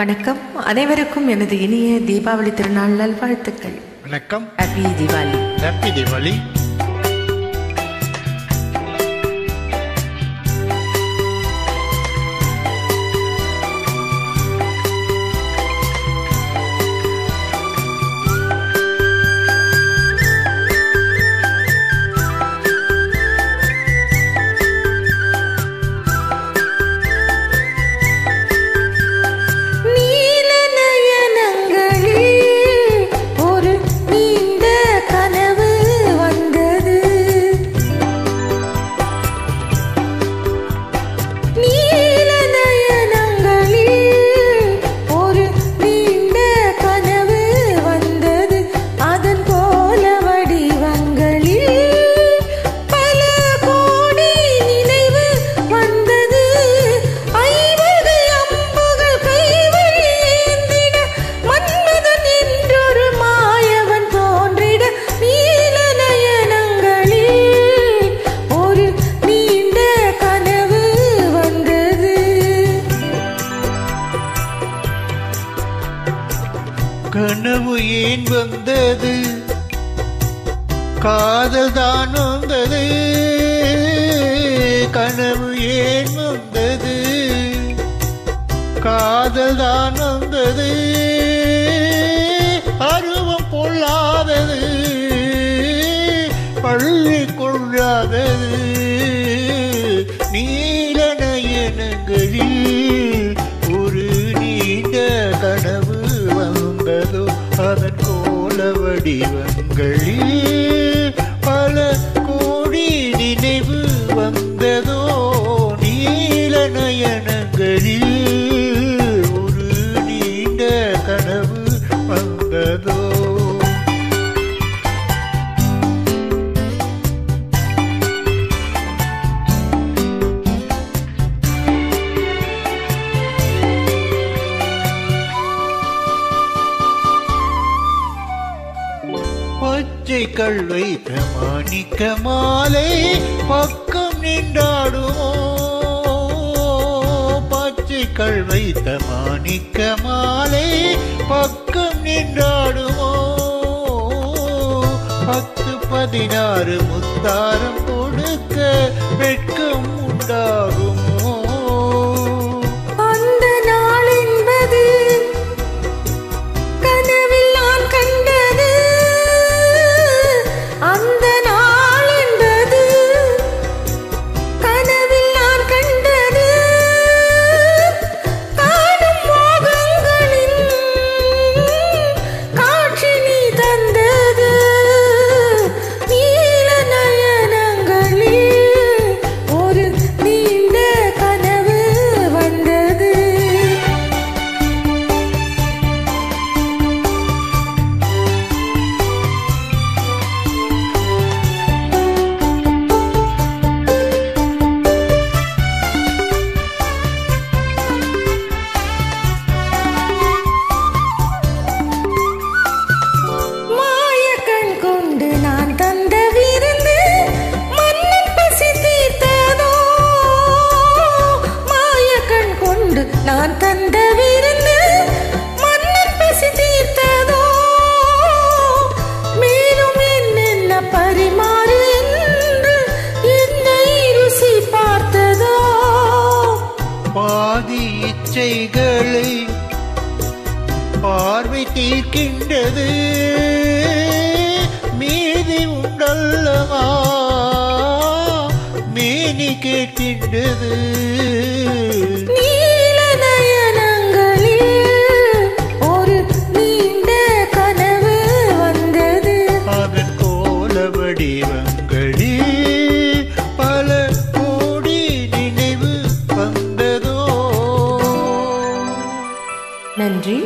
வணக்கம் அனைவருக்கும் எனது இனிய தீபாவளி திருநாள் நல்வாழ்த்துக்கள். வணக்கம். ஹாப்பி தீபாவளி. ஹாப்பி தீபாவளி. கனவு ஏன் வந்தது, காதல் தான் வந்தது. கனவு ஏன் வந்தது, காதல் தான் வந்தது. அருவம் பொல்லாதது, பள்ளி கொள்ளாதது. நீல நயனங்களில் ஒரு நீண்ட கனவு வந்ததோ, அதன் கோல வடிவங்களில் பல கோடி நினைவு வந்ததோ. நீல நயனங்களில் ஒரு நீண்ட கனவு வந்ததோ. பச்சைகள் வைத்த மாணிக்க மாலை பக்கம் நின்றாடுமோ, பச்சைகள் வைத்த மாணிக்க மாலை பக்கம் நின்றாடுமோ. 10-16 முத்தாரம் கொடுக்க வெட்கம் உண்டாகுமோ. அந்த நாள் என்பது கனவில் நான் கண்டது, அந்த நாள் என்பது கனவில் நான் கண்டது. காணும் மோகங்களின் காட்சி நீ தந்தது. நீல நயனங்களில் ஒரு நீண்ட கனவு வந்தது. மாயக்கண் கொண்டு நான் தந்த விருந்து மன்னன் பசி தீர்த்ததோ. மாயக்கண் கொண்டு நான் தந்த விருந்து மன்னன் பசி தீர்த்ததோ. மேலும் என்னென்ன பரிமாறு என்று என்னை ருசி பார்த்ததோ. பாதி இச்சைகளை பார்வை தீர்க்கின்றது, மீதி உண்டல்லவா மேனி கேட்கின்றது. நீல நயனங்களில் ஒரு நீண்ட கனவு வந்தது, அதன் கோல வடிவங்களில் பல கோடி நினைவு வந்ததோ. நன்றி.